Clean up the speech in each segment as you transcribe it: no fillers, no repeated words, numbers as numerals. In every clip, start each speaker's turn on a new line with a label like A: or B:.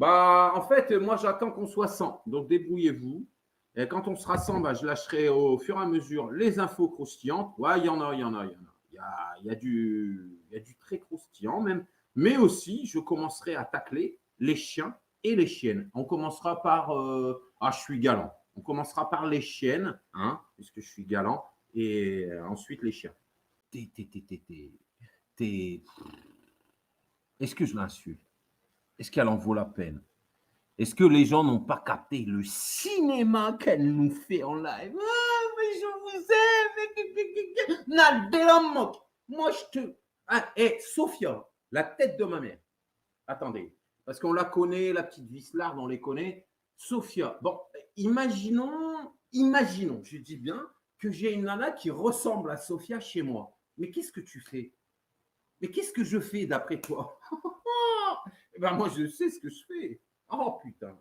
A: Bah, en fait, moi, j'attends qu'on soit 100. Donc, débrouillez-vous. Et quand on sera 100, bah, je lâcherai au fur et à mesure les infos croustillantes. Ouais, il y en a, il y en a, il y en a. Il y a du très croustillant même. Mais aussi, je commencerai à tacler les chiens et les chiennes. On commencera par… ah, je suis galant. On commencera par les chiennes, hein, puisque je suis galant. Et ensuite, les chiens. T'es, t'es, t'es, t'es, t'es, t'es… Est-ce que je l'insulte? Est-ce qu'elle en vaut la peine? Est-ce que les gens n'ont pas capté le cinéma qu'elle nous fait en live? Ah, mais je vous aime! Naldelamok! Moi, je te… Ah, hé, Sophia, la tête de ma mère. Attendez, parce qu'on la connaît, la petite Vislarde, on les connaît. Sophia, bon, imaginons, je dis bien, que j'ai une nana qui ressemble à Sophia chez moi. Mais qu'est-ce que tu fais? Mais qu'est-ce que je fais d'après toi? Eh ben moi, je sais ce que je fais. Oh putain.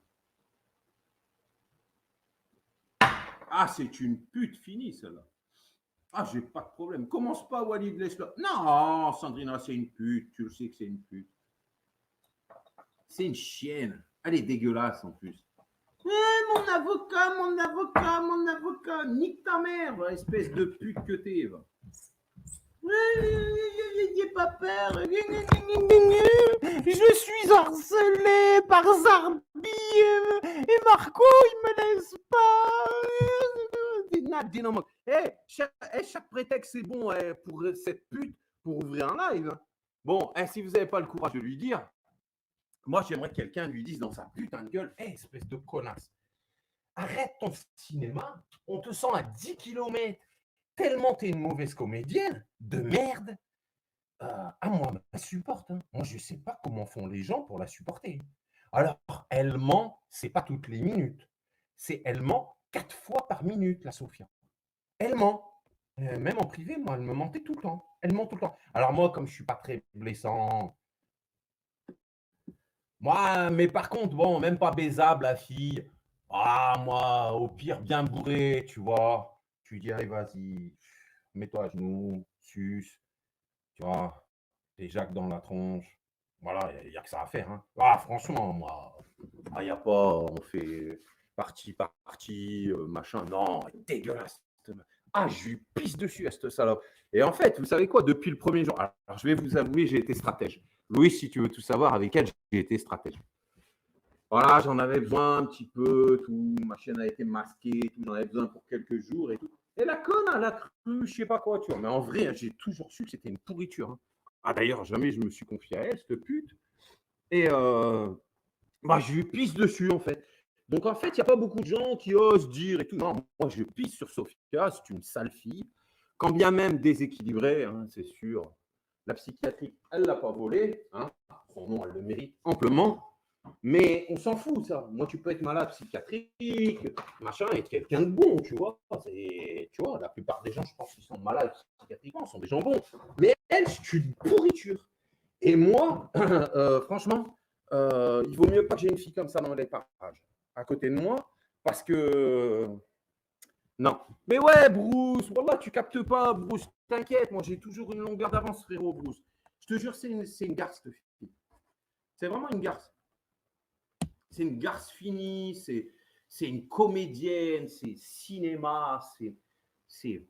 A: Ah, c'est une pute finie, celle-là. Ah, j'ai pas de problème. Commence pas, Walid, laisse-la. Non, Sandrina, c'est une pute. Tu le sais que c'est une pute. C'est une chienne. Elle est dégueulasse en plus. Eh, mon avocat, mon avocat, mon avocat. Nique ta mère, espèce de pute que t'es. N'ayez pas peur. Je suis harcelé par Zarbi et Marco, il me laisse pas. Chaque prétexte, c'est bon pour cette pute pour ouvrir un live. Bon, si vous n'avez pas le courage de lui dire, moi, j'aimerais que quelqu'un lui dise dans sa putain de gueule, espèce de connasse, arrête ton cinéma, on te sent à 10 km, tellement t'es une mauvaise comédienne, de merde. Moi, elle supporte. Hein. Moi, je ne sais pas comment font les gens pour la supporter. Alors, elle ment, c'est pas toutes les minutes. Elle ment 4 fois par minute, la Sophia. Elle ment. Même en privé, moi, elle me mentait tout le temps. Elle ment tout le temps. Alors moi, comme je suis pas très blessant, moi, mais par contre, bon, même pas baisable, la fille. Ah, moi, au pire, bien bourré, tu vois. Tu lui dis, allez, vas-y, mets-toi à genoux, suce, tu vois. Des Jacques dans la tronche. Voilà, il n'y a que ça à faire. Hein. Ah, franchement, moi, il n'y a pas, on fait partie, machin. Non, dégueulasse. Ah, je lui pisse dessus à cette salope. Et en fait, vous savez quoi, depuis le premier jour, alors je vais vous avouer, j'ai été stratège. Louis, si tu veux tout savoir, avec elle, j'ai été stratège. Voilà, j'en avais besoin un petit peu, tout, ma chaîne a été masquée, tout, j'en avais besoin pour quelques jours et tout. Et la conne, elle a cru, je sais pas quoi, tu vois. Mais en vrai, j'ai toujours su que c'était une pourriture. Hein. Ah, d'ailleurs, jamais je me suis confié à elle, cette pute. Et bah, je lui pisse dessus, en fait. Donc, en fait, il n'y a pas beaucoup de gens qui osent dire et tout. Non, moi, je pisse sur Sophia, c'est une sale fille. Quand bien même déséquilibrée, hein, c'est sûr. La psychiatrie, elle ne l'a pas volée. Hein. Son nom, elle le mérite amplement. Mais on s'en fout, ça. Moi, tu peux être malade psychiatrique, machin, et être quelqu'un de bon, tu vois. Tu vois, la plupart des gens, je pense qu'ils sont malades psychiatriquement, sont des gens bons. Mais elle, c'est une pourriture. Et moi, franchement, il vaut mieux pas que j'ai une fille comme ça dans les parages, à côté de moi, parce que… Non. Mais ouais, Bruce, voilà, tu captes pas, Bruce, t'inquiète, moi, j'ai toujours une longueur d'avance, frérot, Bruce. Je te jure, c'est une garce, cette fille. C'est vraiment une garce. C'est une garce finie, c'est une comédienne, c'est cinéma, c'est…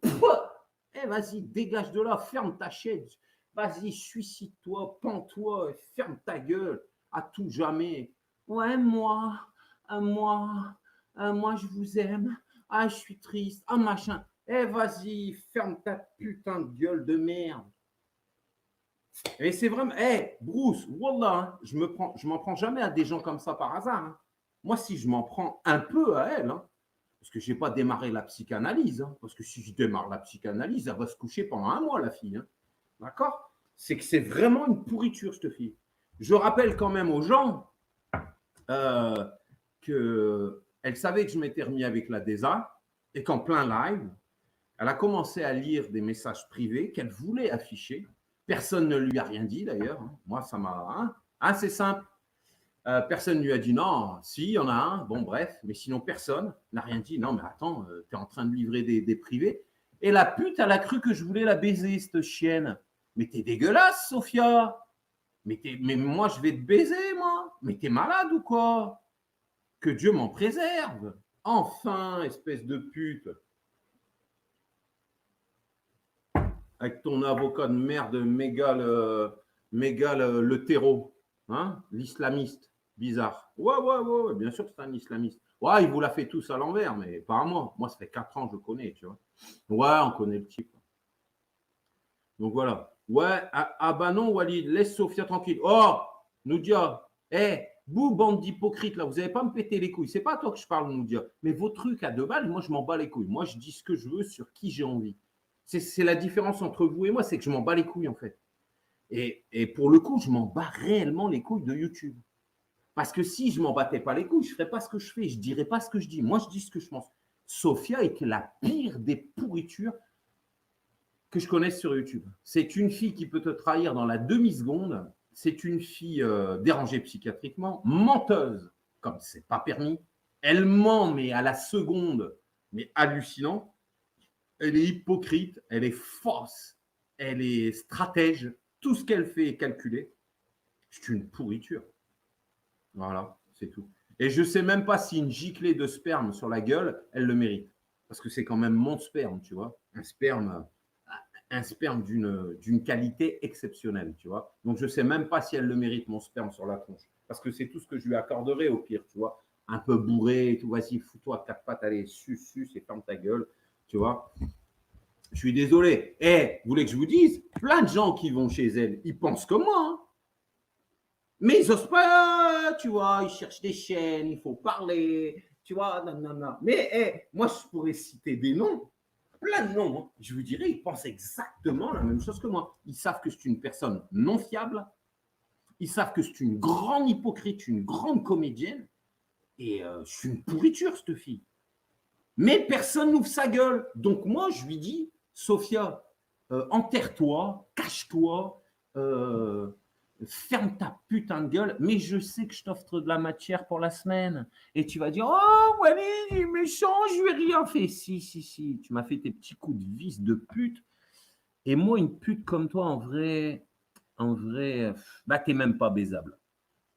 A: Eh, vas-y, dégage de là, ferme ta chaise. Vas-y, suicide-toi, pends-toi, ferme ta gueule à tout jamais. Ouais, moi, je vous aime. Ah, je suis triste. Ah, machin. Eh, vas-y, ferme ta putain de gueule de merde. Et c'est vraiment, Bruce, wallah, hein, je m'en prends jamais à des gens comme ça par hasard. Hein. Moi, si je m'en prends un peu à elle, hein, parce que je n'ai pas démarré la psychanalyse, hein, parce que si je démarre la psychanalyse, elle va se coucher pendant 1 mois, la fille. Hein, d'accord? C'est que c'est vraiment une pourriture, cette fille. Je rappelle quand même aux gens qu'elle savait que je m'étais remis avec la DESA et qu'en plein live, elle a commencé à lire des messages privés qu'elle voulait afficher. Personne ne lui a rien dit d'ailleurs. Moi, ça m'a… Hein, c'est simple. Personne ne lui a dit non. Si, il y en a un. Bon, bref. Mais sinon, personne n'a rien dit. Non, mais attends, tu es en train de livrer des privés. Et la pute, elle a cru que je voulais la baiser, cette chienne. Mais t'es dégueulasse, Sophia. Mais moi, je vais te baiser, moi. Mais t'es malade ou quoi? Que Dieu m'en préserve. Enfin, espèce de pute. Avec ton avocat de merde, Mégale le terreau. Hein? L'islamiste. Bizarre. Ouais, bien sûr que c'est un islamiste. Ouais, il vous l'a fait tous à l'envers, mais pas à moi. Moi, ça fait 4 ans que je connais, tu vois. Ouais, on connaît le type. Donc voilà. Ouais, bah non, Walid, laisse Sophia tranquille. Oh, Noudia, vous, bande d'hypocrites, là, vous n'allez pas me péter les couilles. C'est pas à toi que je parle, Noudia. Mais vos trucs à 2 balles, moi, je m'en bats les couilles. Moi, je dis ce que je veux sur qui j'ai envie. C'est la différence entre vous et moi, c'est que je m'en bats les couilles, en fait. Et pour le coup, je m'en bats réellement les couilles de YouTube. Parce que si je m'en battais pas les couilles, je ne ferais pas ce que je fais. Je ne dirais pas ce que je dis. Moi, je dis ce que je pense. Sophia est la pire des pourritures que je connaisse sur YouTube. C'est une fille qui peut te trahir dans la demi-seconde. C'est une fille dérangée psychiatriquement, menteuse, comme c'est pas permis. Elle ment, mais à la seconde, mais hallucinant. Elle est hypocrite, elle est fausse, elle est stratège. Tout ce qu'elle fait est calculé. C'est une pourriture. Voilà, c'est tout. Et je ne sais même pas si une giclée de sperme sur la gueule, elle le mérite. Parce que c'est quand même mon sperme, tu vois. Un sperme d'une qualité exceptionnelle, tu vois. Donc, je ne sais même pas si elle le mérite, mon sperme sur la tronche. Parce que c'est tout ce que je lui accorderai au pire, tu vois. Un peu bourré et tout. Vas-y, fous-toi 4 pattes, allez, sus, et ferme ta gueule, tu vois. Je suis désolé. Vous voulez que je vous dise, plein de gens qui vont chez elle, ils pensent comme moi, hein. Mais ils n'osent pas, tu vois, ils cherchent des chaînes, il faut parler, tu vois, non. Mais moi, je pourrais citer des noms, plein de noms. Hein. Je vous dirais, ils pensent exactement la même chose que moi. Ils savent que c'est une personne non fiable, ils savent que c'est une grande hypocrite, une grande comédienne, et je suis une pourriture, cette fille. Mais personne n'ouvre sa gueule. Donc moi, je lui dis, Sophia, enterre-toi, cache-toi, ferme ta putain de gueule, mais je sais que je t'offre de la matière pour la semaine. Et tu vas dire, oh, ouais, il est méchant, je lui ai rien fait. Si, tu m'as fait tes petits coups de vis de pute. Et moi, une pute comme toi, en vrai, bah, t'es même pas baisable.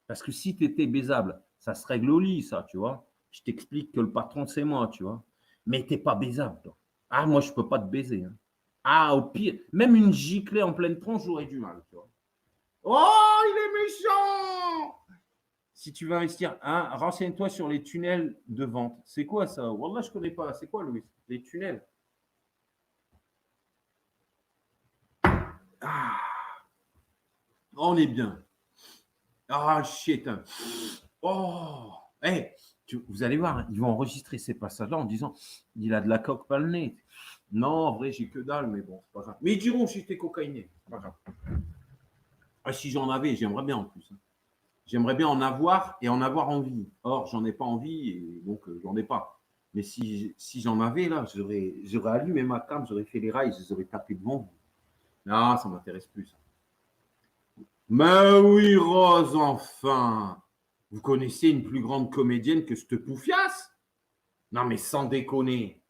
A: Parce que si t'étais baisable, ça se règle au lit, ça, tu vois. Je t'explique que le patron, c'est moi, tu vois. Mais t'es pas baisable, toi. Ah, moi, je peux pas te baiser. Hein. Ah, au pire, même une giclée en pleine tronche, j'aurais du mal, tu vois. Oh, il est méchant! Si tu veux investir, hein, renseigne-toi sur les tunnels de vente. C'est quoi ça? Wallah, je connais pas. C'est quoi, Louis? Les tunnels. Ah, on est bien. Ah, shit. Oh, vous allez voir, ils vont enregistrer ces passages-là en disant il a de la coque par le nez. Non, en vrai, j'ai que dalle, mais bon, c'est pas grave. Mais ils diront si j'étais cocaïné, c'est pas grave. Ah, si j'en avais, j'aimerais bien en plus. Hein. J'aimerais bien en avoir et en avoir envie. Or, j'en ai pas envie et donc j'en ai pas. Mais si j'en avais, là, j'aurais allumé ma cam, j'aurais fait les rails, je les aurais tapés devant vous. Non, ça m'intéresse plus. Ça. Mais oui, Rose, enfin. Vous connaissez une plus grande comédienne que cette poufiasse? Non, mais sans déconner.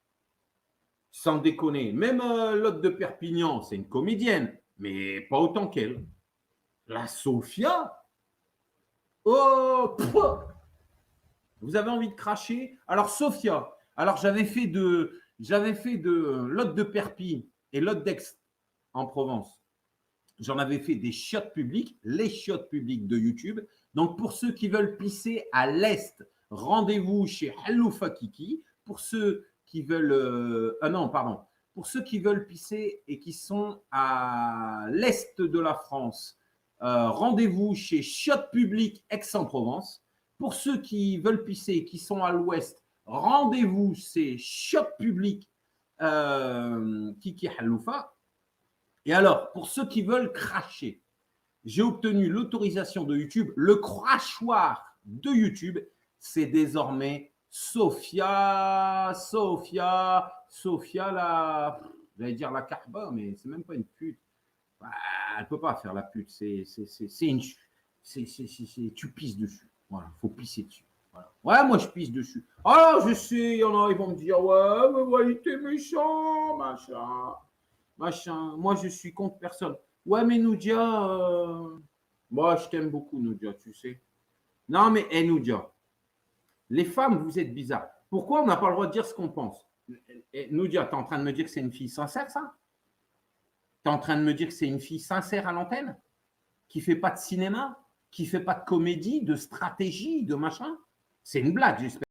A: Sans déconner. Même l'autre de Perpignan, c'est une comédienne, mais pas autant qu'elle. La Sophia? Oh, vous avez envie de cracher? Alors, Sophia, alors j'avais fait de l'autre de Perpignan et l'autre d'Aix en Provence. J'en avais fait des chiottes publiques, les chiottes publiques de YouTube. Donc, pour ceux qui veulent pisser à l'Est, rendez-vous chez Haloufa Kiki. Pour ceux qui veulent. Pour ceux qui veulent pisser et qui sont à l'Est de la France, rendez-vous chez Chiottes Publiques Aix-en-Provence. Pour ceux qui veulent pisser et qui sont à l'Ouest, rendez-vous chez Chiottes Publiques Kiki Haloufa. Et alors, pour ceux qui veulent cracher, j'ai obtenu l'autorisation de YouTube. Le crachoir de YouTube, c'est désormais Sophia, j'allais dire la carba, mais c'est même pas une pute. Elle peut pas faire la pute. Tu pisses dessus. Voilà, faut pisser dessus. Voilà. Ouais, moi je pisse dessus. Alors je sais, il y en a, ils vont me dire ouais, il était méchant, machin. Moi je suis contre personne. Ouais, mais Noudia, Moi, je t'aime beaucoup, Noudia, tu sais. Non, mais Noudia, les femmes, vous êtes bizarres. Pourquoi on n'a pas le droit de dire ce qu'on pense? Noudia, tu es en train de me dire que c'est une fille sincère, ça? Tu es en train de me dire que c'est une fille sincère à l'antenne? Qui fait pas de cinéma? Qui fait pas de comédie, de stratégie, de machin? C'est une blague, j'espère.